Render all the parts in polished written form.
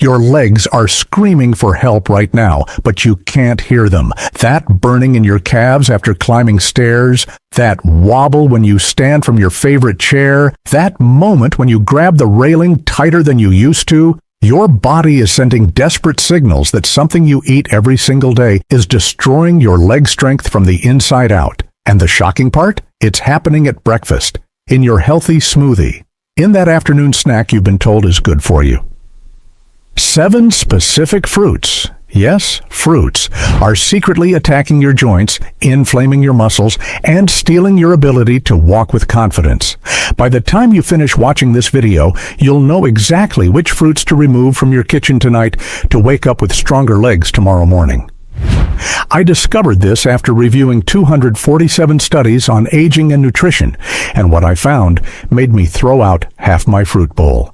Your legs are screaming for help right now, but you can't hear them. That burning in your calves after climbing stairs, that wobble when you stand from your favorite chair, that moment when you grab the railing tighter than you used to, your body is sending desperate signals that something you eat every single day is destroying your leg strength from the inside out. And the shocking part? It's happening at breakfast, in your healthy smoothie, in that afternoon snack you've been told is good for you. 7 specific fruits, yes, fruits, are secretly attacking your joints, inflaming your muscles, and stealing your ability to walk with confidence. By the time you finish watching this video, you'll know exactly which fruits to remove from your kitchen tonight to wake up with stronger legs tomorrow morning. I discovered this after reviewing 247 studies on aging and nutrition, and what I found made me throw out half my fruit bowl.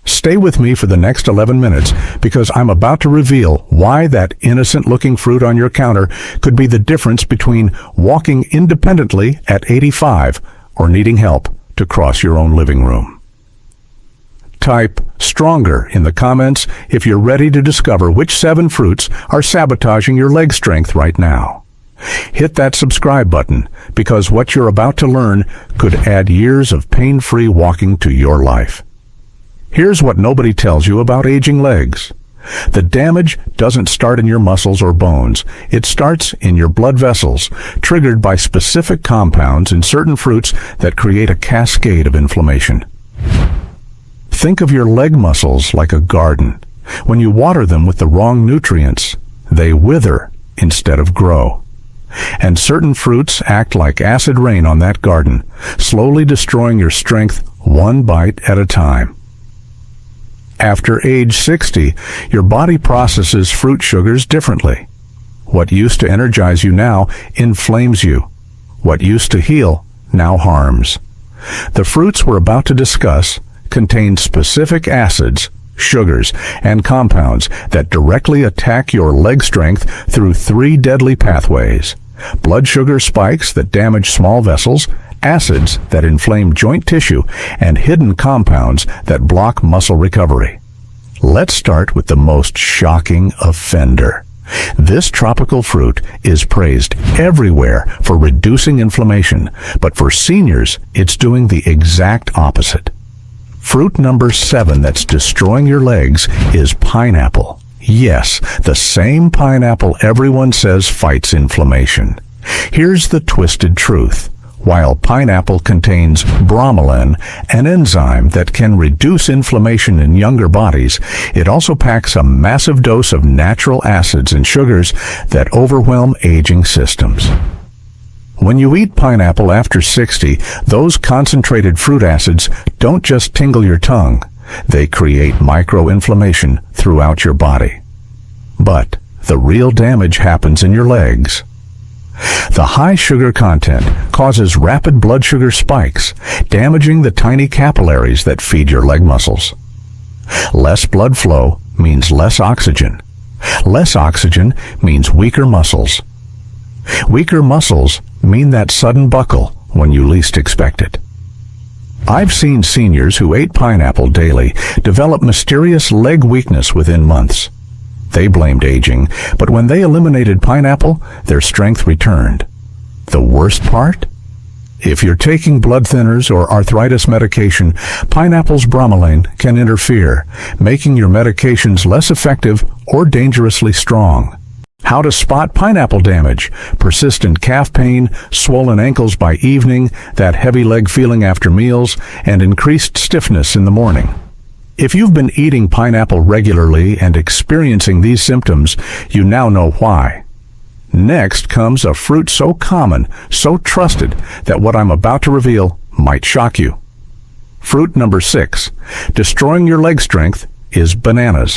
Stay with me for the next 11 minutes because I'm about to reveal why that innocent-looking fruit on your counter could be the difference between walking independently at 85 or needing help to cross your own living room. Type "stronger" in the comments if you're ready to discover which 7 fruits are sabotaging your leg strength right now. Hit that subscribe button because what you're about to learn could add years of pain-free walking to your life. Here's what nobody tells you about aging legs. The damage doesn't start in your muscles or bones. It starts in your blood vessels, triggered by specific compounds in certain fruits that create a cascade of inflammation. Think of your leg muscles like a garden. When you water them with the wrong nutrients, they wither instead of grow. And certain fruits act like acid rain on that garden, slowly destroying your strength one bite at a time. After age 60, your body processes fruit sugars differently. What used to energize you now inflames you. What used to heal now harms. The fruits we're about to discuss contain specific acids, sugars, and compounds that directly attack your leg strength through 3 deadly pathways: blood sugar spikes that damage small vessels, acids that inflame joint tissue, and hidden compounds that block muscle recovery. Let's start with the most shocking offender. This tropical fruit is praised everywhere for reducing inflammation, but for seniors, it's doing the exact opposite. Fruit number 7 that's destroying your legs is pineapple. Yes, the same pineapple everyone says fights inflammation. Here's the twisted truth. While pineapple contains bromelain, an enzyme that can reduce inflammation in younger bodies, it also packs a massive dose of natural acids and sugars that overwhelm aging systems. When you eat pineapple after 60, those concentrated fruit acids don't just tingle your tongue. They create microinflammation throughout your body. But the real damage happens in your legs. The high sugar content causes rapid blood sugar spikes, damaging the tiny capillaries that feed your leg muscles. Less blood flow means less oxygen. Less oxygen means weaker muscles. Weaker muscles mean that sudden buckle when you least expect it. I've seen seniors who ate pineapple daily develop mysterious leg weakness within months. They blamed aging, but when they eliminated pineapple, their strength returned. The worst part? If you're taking blood thinners or arthritis medication, pineapple's bromelain can interfere, making your medications less effective or dangerously strong. How to spot pineapple damage: persistent calf pain, swollen ankles by evening, that heavy leg feeling after meals, and increased stiffness in the morning. If you've been eating pineapple regularly and experiencing these symptoms, you now know why. Next comes a fruit so common, so trusted, that what I'm about to reveal might shock you. Fruit number 6, destroying your leg strength, is bananas.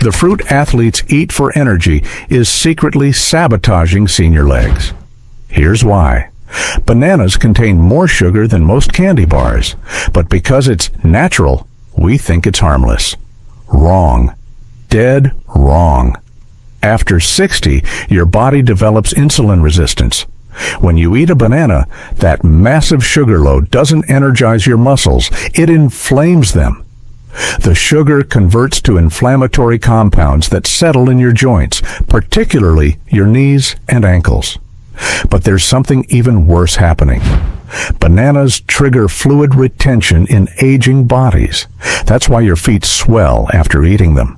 The fruit athletes eat for energy is secretly sabotaging senior legs. Here's why. Bananas contain more sugar than most candy bars, but because it's natural, we think it's harmless. Wrong. Dead wrong. After 60, your body develops insulin resistance. When you eat a banana, that massive sugar load doesn't energize your muscles, it inflames them. The sugar converts to inflammatory compounds that settle in your joints, particularly your knees and ankles. But there's something even worse happening. Bananas trigger fluid retention in aging bodies. That's why your feet swell after eating them.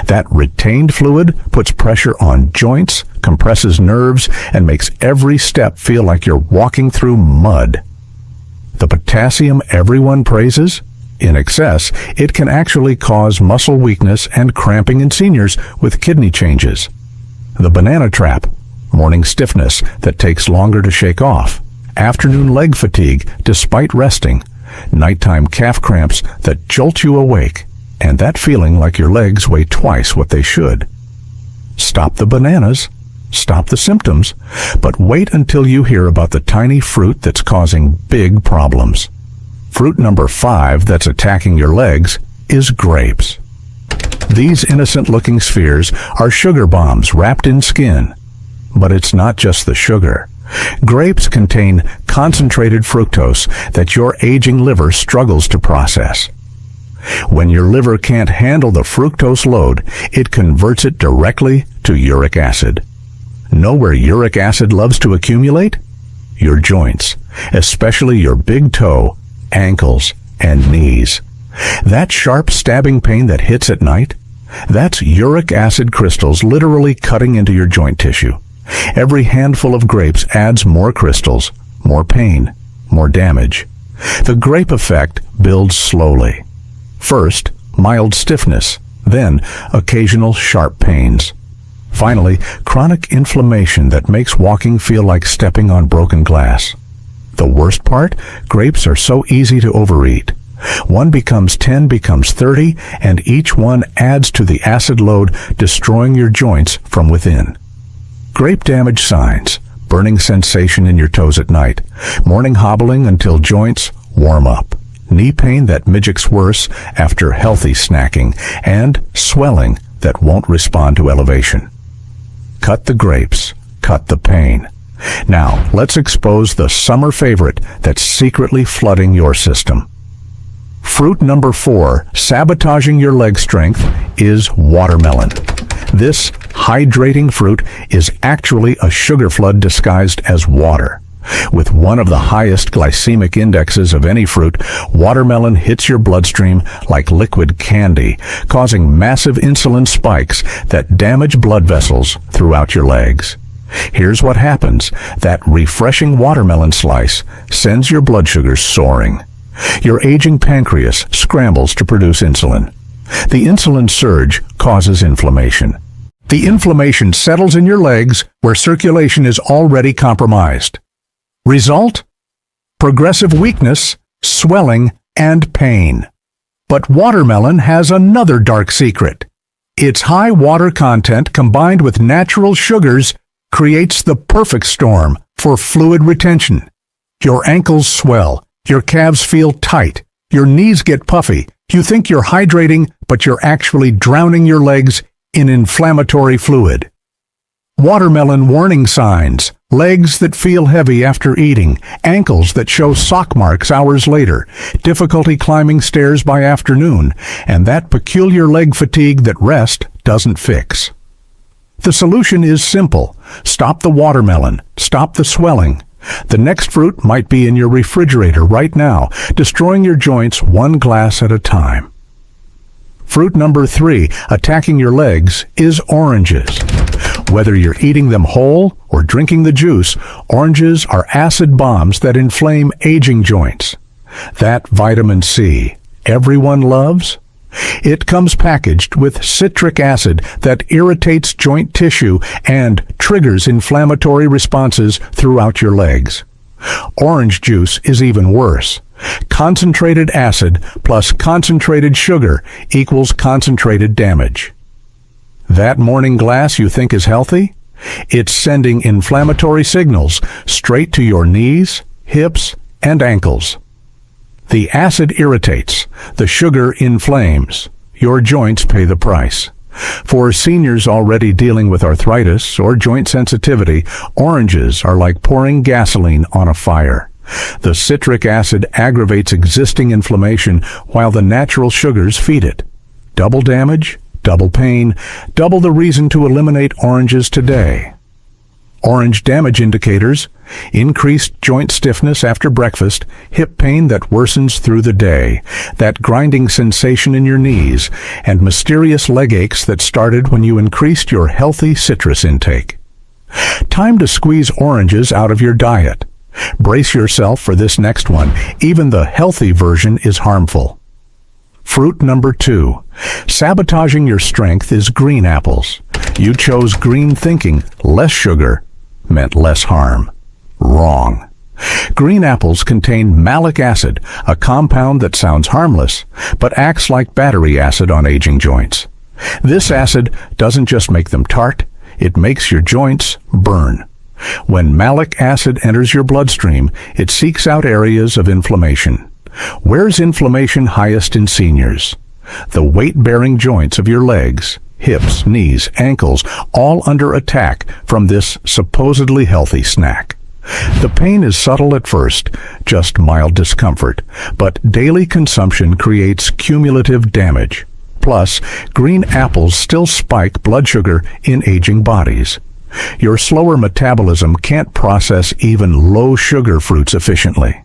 That retained fluid puts pressure on joints, compresses nerves, and makes every step feel like you're walking through mud. The potassium everyone praises? In excess, it can actually cause muscle weakness and cramping in seniors with kidney changes. The banana trap: morning stiffness that takes longer to shake off, afternoon leg fatigue despite resting, nighttime calf cramps that jolt you awake, and that feeling like your legs weigh twice what they should. Stop the bananas, stop the symptoms, but wait until you hear about the tiny fruit that's causing big problems. Fruit number 5 that's attacking your legs is grapes. These innocent-looking spheres are sugar bombs wrapped in skin. But it's not just the sugar. Grapes contain concentrated fructose that your aging liver struggles to process. When your liver can't handle the fructose load, it converts it directly to uric acid. Know where uric acid loves to accumulate? Your joints, especially your big toe, ankles, and knees. That sharp stabbing pain that hits at night? That's uric acid crystals literally cutting into your joint tissue. Every handful of grapes adds more crystals, more pain, more damage. The grape effect builds slowly. First, mild stiffness, then occasional sharp pains. Finally, chronic inflammation that makes walking feel like stepping on broken glass. The worst part? Grapes are so easy to overeat. 1 becomes 10 becomes 30, and each one adds to the acid load, destroying your joints from within. Grape damage signs: burning sensation in your toes at night, morning hobbling until joints warm up, knee pain that mimics worse after healthy snacking, and swelling that won't respond to elevation. Cut the grapes, cut the pain. Now, let's expose the summer favorite that's secretly flooding your system. Fruit number 4, sabotaging your leg strength, is watermelon. This hydrating fruit is actually a sugar flood disguised as water. With one of the highest glycemic indexes of any fruit, watermelon hits your bloodstream like liquid candy, causing massive insulin spikes that damage blood vessels throughout your legs. Here's what happens: that refreshing watermelon slice sends your blood sugars soaring. Your aging pancreas scrambles to produce insulin. The insulin surge causes inflammation. The inflammation settles in your legs where circulation is already compromised. Result? Progressive weakness, swelling, and pain. But watermelon has another dark secret. Its high water content combined with natural sugars creates the perfect storm for fluid retention. Your ankles swell, your calves feel tight, your knees get puffy. You think you're hydrating, but you're actually drowning your legs in inflammatory fluid. Watermelon warning signs: legs that feel heavy after eating, ankles that show sock marks hours later, difficulty climbing stairs by afternoon, and that peculiar leg fatigue that rest doesn't fix. The solution is simple. Stop the watermelon. Stop the swelling. The next fruit might be in your refrigerator right now, destroying your joints one glass at a time. Fruit number 3, attacking your legs, is oranges. Whether you're eating them whole or drinking the juice, oranges are acid bombs that inflame aging joints. That vitamin C everyone loves? It comes packaged with citric acid that irritates joint tissue and triggers inflammatory responses throughout your legs. Orange juice is even worse. Concentrated acid plus concentrated sugar equals concentrated damage. That morning glass you think is healthy? It's sending inflammatory signals straight to your knees, hips, and ankles. The acid irritates, the sugar inflames. Your joints pay the price. For seniors already dealing with arthritis or joint sensitivity, oranges are like pouring gasoline on a fire. The citric acid aggravates existing inflammation while the natural sugars feed it. Double damage, double pain, double the reason to eliminate oranges today. Orange damage indicators: increased joint stiffness after breakfast, hip pain that worsens through the day, that grinding sensation in your knees, and mysterious leg aches that started when you increased your healthy citrus intake. Time to squeeze oranges out of your diet. Brace yourself for this next one. Even the healthy version is harmful. Fruit number 2. Sabotaging your strength is green apples. You chose green thinking less sugar meant less harm. Wrong. Green apples contain malic acid, a compound that sounds harmless, but acts like battery acid on aging joints. This acid doesn't just make them tart, it makes your joints burn. When malic acid enters your bloodstream, it seeks out areas of inflammation. Where's inflammation highest in seniors? The weight-bearing joints of your legs, hips, knees, ankles, all under attack from this supposedly healthy snack. The pain is subtle at first, just mild discomfort, but daily consumption creates cumulative damage. Plus, green apples still spike blood sugar in aging bodies. Your slower metabolism can't process even low-sugar fruits efficiently.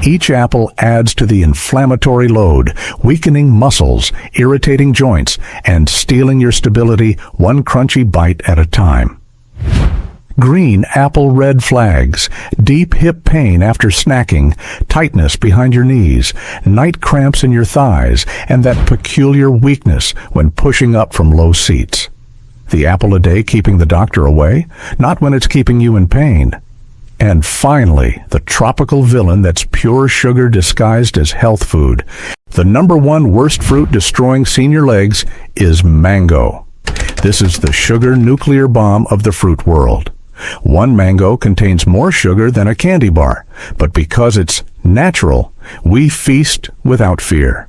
Each apple adds to the inflammatory load, weakening muscles, irritating joints, and stealing your stability one crunchy bite at a time. Green apple red flags: deep hip pain after snacking, tightness behind your knees, night cramps in your thighs, and that peculiar weakness when pushing up from low seats. The apple a day keeping the doctor away? Not when it's keeping you in pain. And finally, the tropical villain that's pure sugar disguised as health food. The number 1 worst fruit destroying senior legs is mango. This is the sugar nuclear bomb of the fruit world. One mango contains more sugar than a candy bar, but because it's natural, we feast without fear.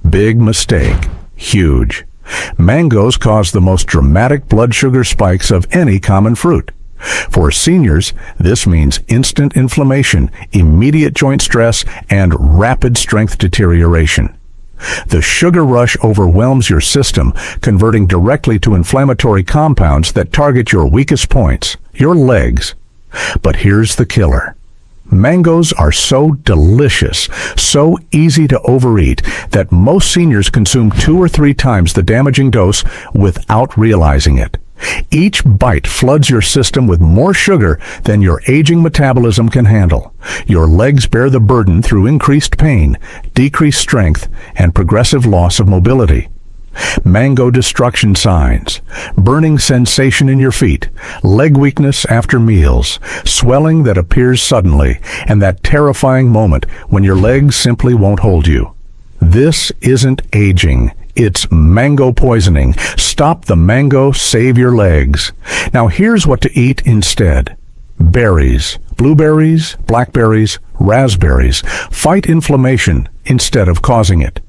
Big mistake. Huge. Mangoes cause the most dramatic blood sugar spikes of any common fruit. For seniors, this means instant inflammation, immediate joint stress, and rapid strength deterioration. The sugar rush overwhelms your system, converting directly to inflammatory compounds that target your weakest points, your legs. But here's the killer. Mangoes are so delicious, so easy to overeat, that most seniors consume 2 or 3 times the damaging dose without realizing it. Each bite floods your system with more sugar than your aging metabolism can handle. Your legs bear the burden through increased pain, decreased strength, and progressive loss of mobility. Mango destruction signs: burning sensation in your feet, leg weakness after meals, swelling that appears suddenly, and that terrifying moment when your legs simply won't hold you. This isn't aging. It's mango poisoning. Stop the mango, save your legs. Now here's what to eat instead. Berries, blueberries, blackberries, raspberries. Fight inflammation instead of causing it.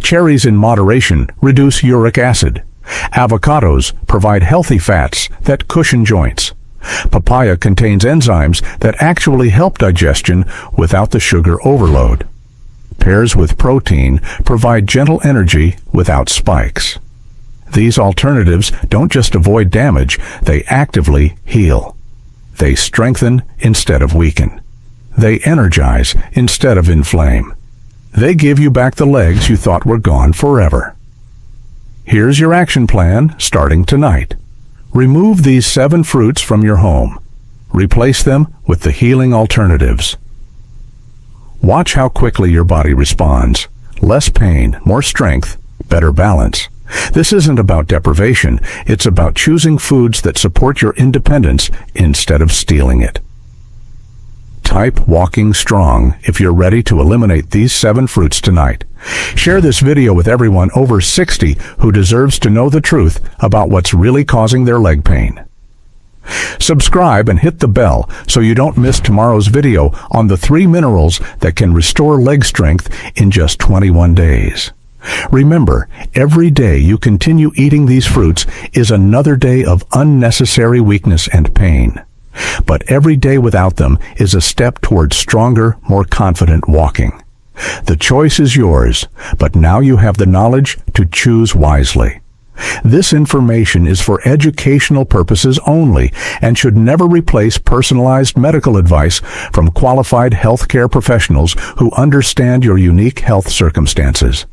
Cherries in moderation reduce uric acid. Avocados provide healthy fats that cushion joints. Papaya contains enzymes that actually help digestion without the sugar overload. Pears with protein provide gentle energy without spikes. These alternatives don't just avoid damage, they actively heal. They strengthen instead of weaken. They energize instead of inflame. They give you back the legs you thought were gone forever. Here's your action plan starting tonight. Remove these 7 fruits from your home. Replace them with the healing alternatives. Watch how quickly your body responds. Less pain, more strength, better balance. This isn't about deprivation. It's about choosing foods that support your independence instead of stealing it. Type walking strong if you're ready to eliminate these 7 fruits tonight. Share this video with everyone over 60 who deserves to know the truth about what's really causing their leg pain. Subscribe and hit the bell so you don't miss tomorrow's video on the 3 minerals that can restore leg strength in just 21 days. Remember, every day you continue eating these fruits is another day of unnecessary weakness and pain. But every day without them is a step toward stronger, more confident walking. The choice is yours, but now you have the knowledge to choose wisely. This information is for educational purposes only and should never replace personalized medical advice from qualified healthcare professionals who understand your unique health circumstances.